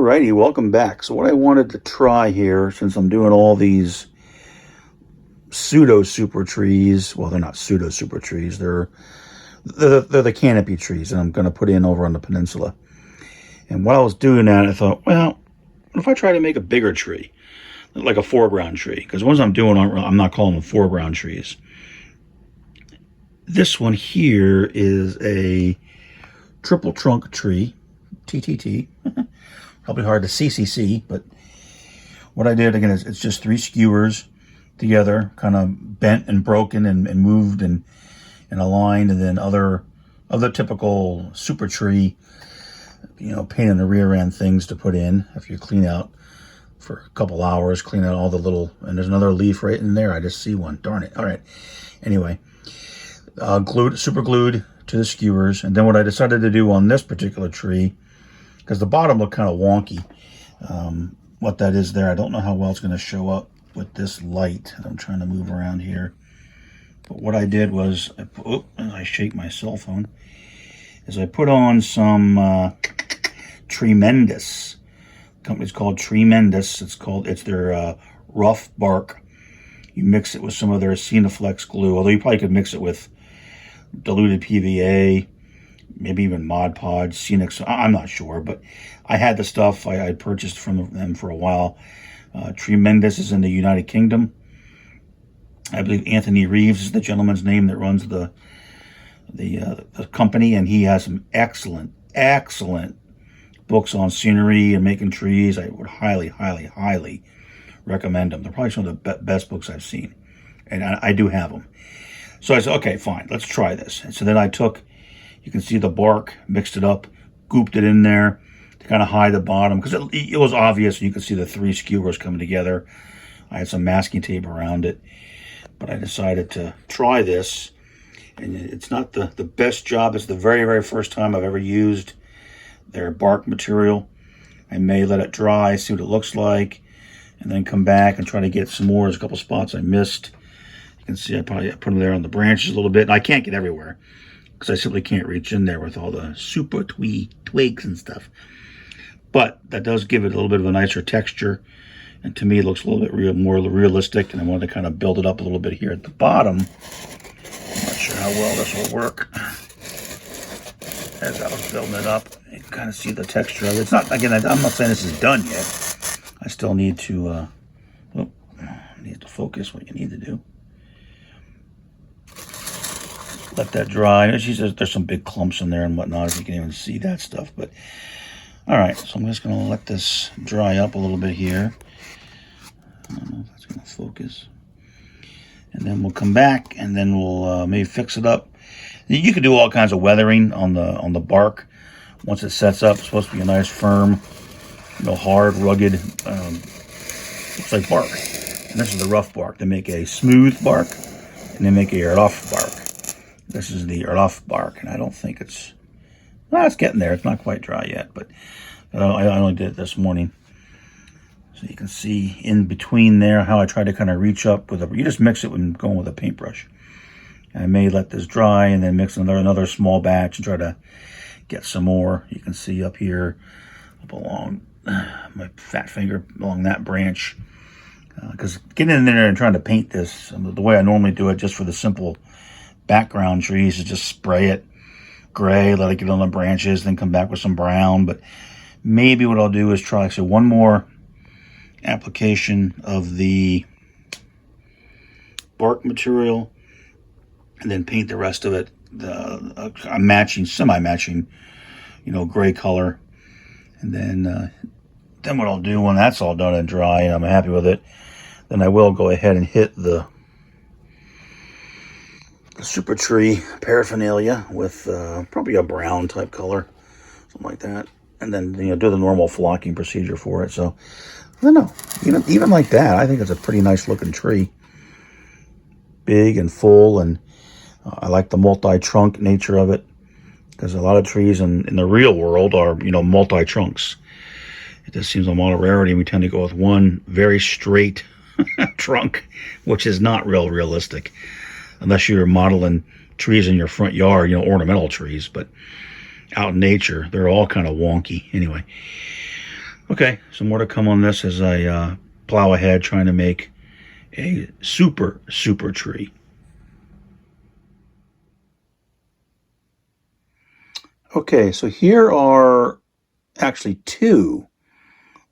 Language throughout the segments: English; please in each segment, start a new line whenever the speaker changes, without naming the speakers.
Alrighty, welcome back. So what I wanted to try here, since I'm doing all these pseudo super trees, well, they're not pseudo super trees, they're the canopy trees that I'm going to put in over on the peninsula. And while I was doing that, I thought, well, what if I try to make a bigger tree, like a foreground tree? Because the ones I'm doing, I'm not calling them foreground trees. This one here is a triple trunk tree, TTT. Probably hard to see, but what I did, again, is it's just 3 skewers together, kind of bent and broken and moved and aligned, and then other typical super tree, pain in the rear end things to put in after you clean out for a couple hours, clean out all the little, and there's another leaf right in there. I just see one, darn it. All right, anyway, super glued to the skewers. And then what I decided to do on this particular tree, because the bottom looked kind of wonky, what that is there, I don't know how well it's going to show up with this light. I'm trying to move around here. But what I did was, I shake my cell phone, is I put on some Tremendous. The company's called Tremendous. It's their rough bark. You mix it with some of their Cineflex glue, although you probably could mix it with diluted PVA, maybe even Mod Podge, Scenics. I'm not sure, but I had the stuff. I purchased from them for a while. Tremendous is in the United Kingdom. I believe Anthony Reeves is the gentleman's name that runs the company, and he has some excellent books on scenery and making trees. I would highly recommend them. They're probably some of the best books I've seen, and I do have them. So I said, okay, fine, let's try this. And so then I took, you can see the bark, mixed it up, gooped it in there to kind of hide the bottom, because it was obvious. You could see the 3 skewers coming together. I had some masking tape around it, but I decided to try this. And it's not the best job. It's the very first time I've ever used their bark material. I may let it dry, see what it looks like, and then come back and try to get some more. There's a couple spots I missed. You can see I put them there on the branches a little bit. And I can't get everywhere, because I simply can't reach in there with all the super twigs and stuff. But that does give it a little bit of a nicer texture, and to me it looks a little bit more realistic, and I wanted to kind of build it up a little bit here at the bottom. I'm not sure how well this will work. As I was building it up, you can kind of see the texture of it. It's not, again, I'm not saying this is done yet. I still need to, focus what you need to do. Let that dry. There's some big clumps in there and whatnot, if you can even see that stuff. But all right, so I'm just going to let this dry up a little bit here. I don't know if that's going to focus. And then we'll come back, and then we'll maybe fix it up. You can do all kinds of weathering on the bark once it sets up. It's supposed to be a nice, firm, hard, rugged, looks like bark. And this is the rough bark. They make a smooth bark, and they make a rough bark. This is the rough bark, and I don't think it's getting there. It's not quite dry yet, but I only did it this morning. So you can see in between there how I try to kind of reach up with you just mix it when going with a paintbrush. And I may let this dry and then mix another small batch and try to get some more. You can see up here, up along my fat finger, along that branch. Because getting in there and trying to paint this, the way I normally do it, just for the simple background trees, is just spray it gray, let it get on the branches, then come back with some brown. But maybe what I'll do is try, one more application of the bark material, and then paint the rest of it a semi-matching, gray color. And then what I'll do when that's all done and dry and I'm happy with it, then I will go ahead and hit the super tree paraphernalia with probably a brown type color, something like that. And then do the normal flocking procedure for it. So I don't know, even like that, I think it's a pretty nice looking tree, big and full, and I like the multi-trunk nature of it, because a lot of trees in the real world are multi-trunks. It just seems a lot of rarity. We tend to go with one very straight trunk, which is not realistic, unless you're modeling trees in your front yard, ornamental trees. But out in nature, they're all kind of wonky. Anyway, Okay, so more to come on this as I plow ahead trying to make a super tree. Okay, so here are actually two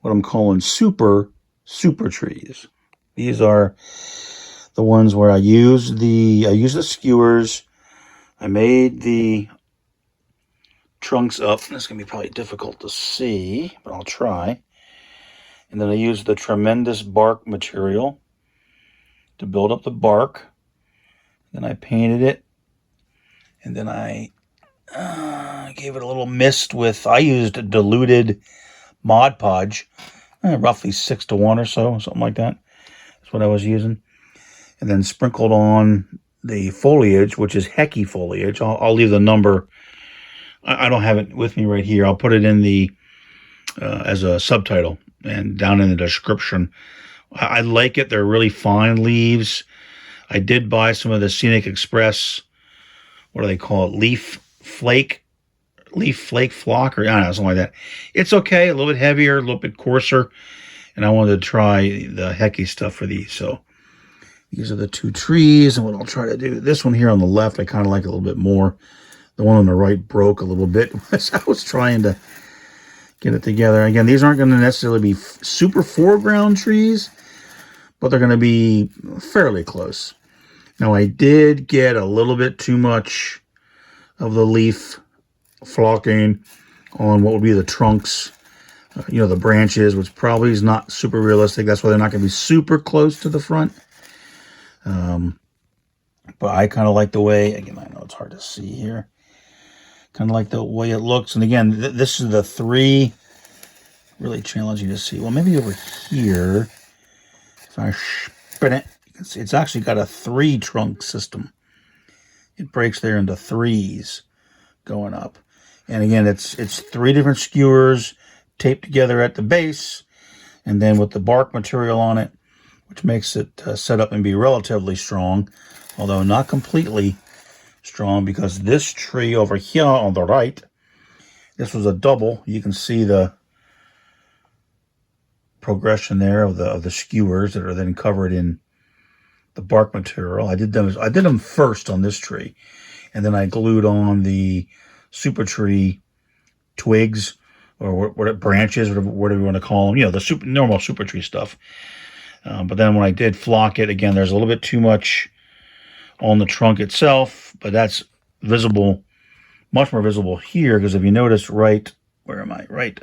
what I'm calling super trees. These are the ones where I use the skewers. I made the trunks up. This is gonna be probably difficult to see, but I'll try. And then I used the tremendous bark material to build up the bark. Then I painted it, and then I gave it a little mist with. I used diluted Mod Podge, roughly 6-to-1 or so, something like that. That's what I was using. And then sprinkled on the foliage, which is Hecky foliage. I'll leave the number. I don't have it with me right here. I'll put it in the as a subtitle and down in the description. I like it. They're really fine leaves. I did buy some of the Scenic Express. What do they call it? Leaf flake flock, or I don't know, something like that. It's okay. A little bit heavier, a little bit coarser. And I wanted to try the Hecky stuff for these. So these are the two trees, and what I'll try to do, this one here on the left, I kind of like a little bit more. The one on the right broke a little bit as I was trying to get it together. Again, these aren't going to necessarily be super foreground trees, but they're going to be fairly close. Now, I did get a little bit too much of the leaf flocking on what would be the trunks, the branches, which probably is not super realistic. That's why they're not going to be super close to the front. But I kind of like the way, again, I know it's hard to see here, kind of like the way it looks. And again, this is the three, really challenging to see. Well, maybe over here, if I spin it, you can see it's actually got a 3-trunk system. It breaks there into 3s going up. And again, it's 3 different skewers taped together at the base, and then with the bark material on it, which makes it set up and be relatively strong, although not completely strong, because this tree over here on the right, this was a double. You can see the progression there of the skewers that are then covered in the bark material. I did them first on this tree, and then I glued on the super tree twigs, or what branches, whatever you want to call them, the normal super tree stuff. But then when I did flock it, again, there's a little bit too much on the trunk itself, but that's visible, much more visible here, because if you notice right, where am I? Right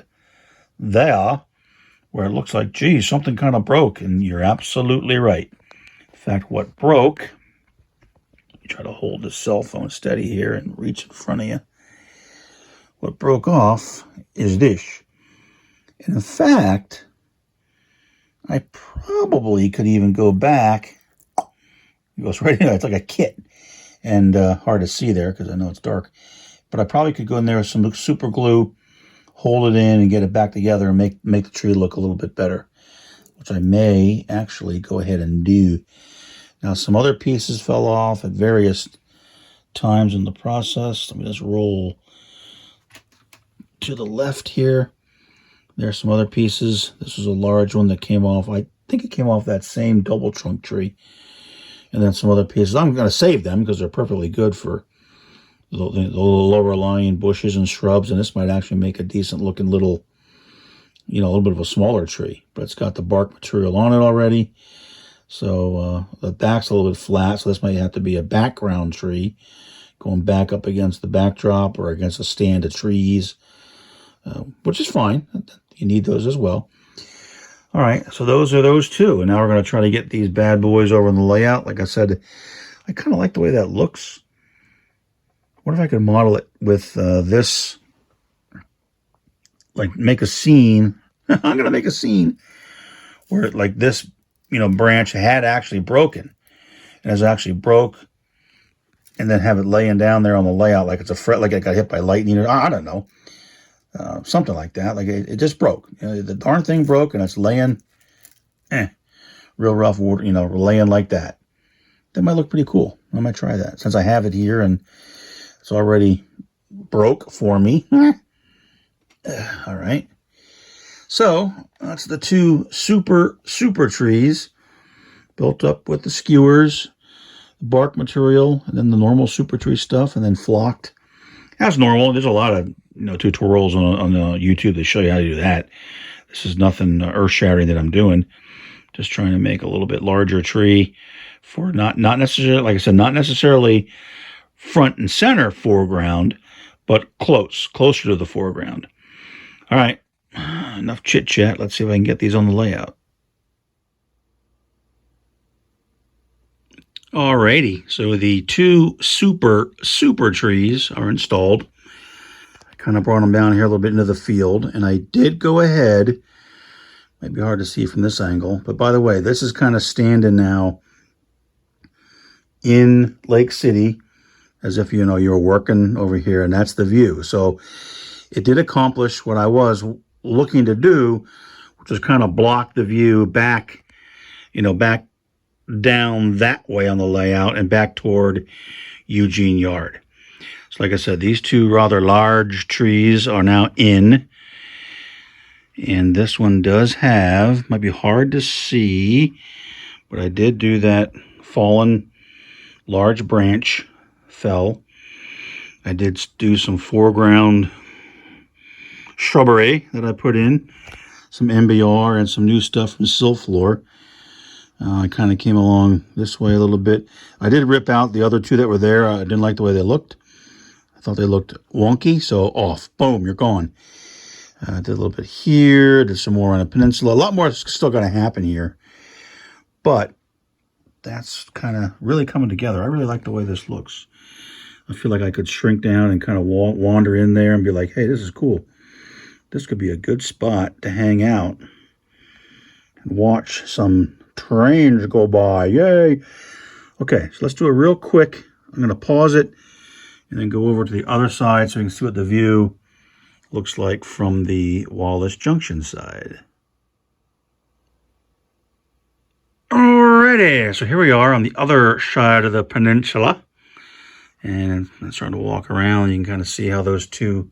there, where it looks like, geez, something kind of broke, and you're absolutely right. In fact, what broke, let me try to hold this cell phone steady here and reach in front of you. What broke off is this. And in fact, I probably could even go back. It goes right in there. It's like a kit. And hard to see there because I know it's dark. But I probably could go in there with some super glue, hold it in, and get it back together and make the tree look a little bit better, which I may actually go ahead and do. Now, some other pieces fell off at various times in the process. Let me just roll to the left here. There's some other pieces. This was a large one that came off. I think it came off that same double trunk tree. And then some other pieces. I'm going to save them because they're perfectly good for the lower lying bushes and shrubs. And this might actually make a decent looking little, a little bit of a smaller tree. But it's got the bark material on it already. So the back's a little bit flat. So this might have to be a background tree going back up against the backdrop or against a stand of trees, which is fine. You need those as well. All right, so those are those two. And now we're going to try to get these bad boys over in the layout. Like I said, I kind of like the way that looks. What if I could model it with this, like make a scene. I'm going to make a scene where like this, branch had actually broken. And has actually broke, and then have it laying down there on the layout like it's a fret, like it got hit by lightning, or I don't know. Something like that. Like it just broke. The darn thing broke, and it's laying, real rough water, laying like that. That might look pretty cool. I might try that since I have it here and it's already broke for me. All right. So that's the two super trees built up with the skewers, the bark material, and then the normal super tree stuff, and then flocked. As normal, there's a lot of tutorials on YouTube that show you how to do that. This is nothing earth-shattering that I'm doing. Just trying to make a little bit larger tree for not necessarily, like I said, not necessarily front and center foreground, but closer to the foreground. All right, enough chit chat. Let's see if I can get these on the layout. Alrighty, so the two super trees are installed. I kind of brought them down here a little bit into the field, and I did go ahead. Might be hard to see from this angle, but by the way, this is kind of standing now in Lake City, as if you're working over here, and that's the view. So it did accomplish what I was looking to do, which is kind of block the view back, back down that way on the layout and back toward Eugene Yard. So like I said, these two rather large trees are now in. And this one does have, might be hard to see, but I did do that fallen large branch fell. I did do some foreground shrubbery that I put in, some MBR and some new stuff from Silflor. I kind of came along this way a little bit. I did rip out the other two that were there. I didn't like the way they looked. I thought they looked wonky, so off. Boom, you're gone. Did a little bit here, did some more on the peninsula. A lot more is still going to happen here. But that's kind of really coming together. I really like the way this looks. I feel like I could shrink down and kind of wander in there and be like, hey, this is cool. This could be a good spot to hang out and watch some trains go by. Yay! Okay, so let's do it real quick. I'm going to pause it and then go over to the other side so you can see what the view looks like from the Wallace Junction side. Alrighty, so here we are on the other side of the peninsula. And I'm starting to walk around. You can kind of see how those two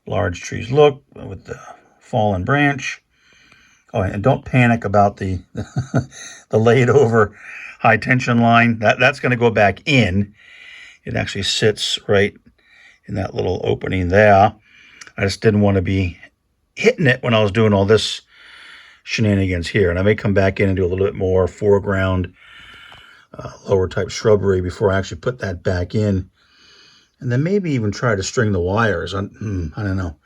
large trees look with the fallen branch. Oh, and don't panic about the the laid over high tension line. That's going to go back in. It actually sits right in that little opening there. I just didn't want to be hitting it when I was doing all this shenanigans here. And I may come back in and do a little bit more foreground, lower type shrubbery before I actually put that back in. And then maybe even try to string the wires. I don't know.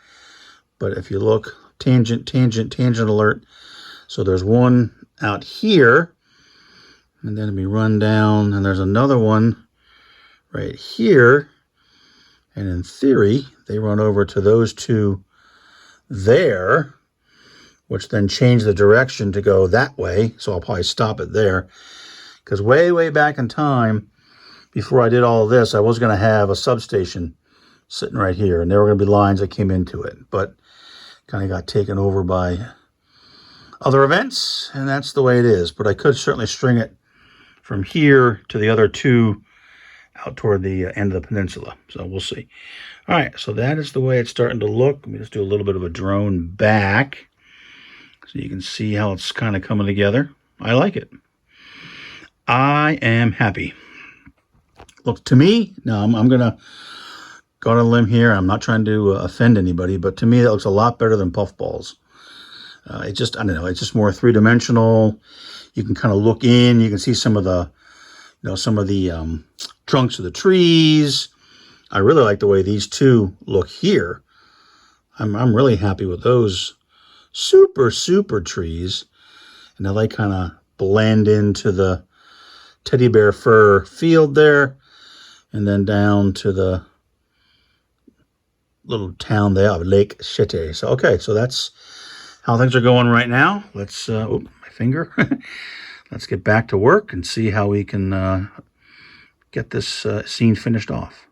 But if you look, tangent alert. So there's one out here. And then we run down, and there's another one right here. And in theory, they run over to those two there, which then change the direction to go that way. So I'll probably stop it there. Because way back in time, before I did all of this, I was going to have a substation sitting right here. And there were going to be lines that came into it. But kind of got taken over by other events. And that's the way it is. But I could certainly string it from here to the other two out toward the end of the peninsula. So we'll see. All right, so that is the way it's starting to look. Let me just do a little bit of a drone back so you can see how it's kind of coming together. I like it. I am happy. Look, to me, now I'm going to go on a limb here. I'm not trying to offend anybody, but to me, that looks a lot better than puffballs. It just, I don't know, it's just more three-dimensional. You can kind of look in. You can see some of the, trunks of the trees. I really like the way these two look here. I'm really happy with those super trees. And now they kind of blend into the teddy bear fur field there. And then down to the little town there of Lake City. So, okay, so that's how things are going right now. Let's, my finger. Let's get back to work and see how we can get this scene finished off.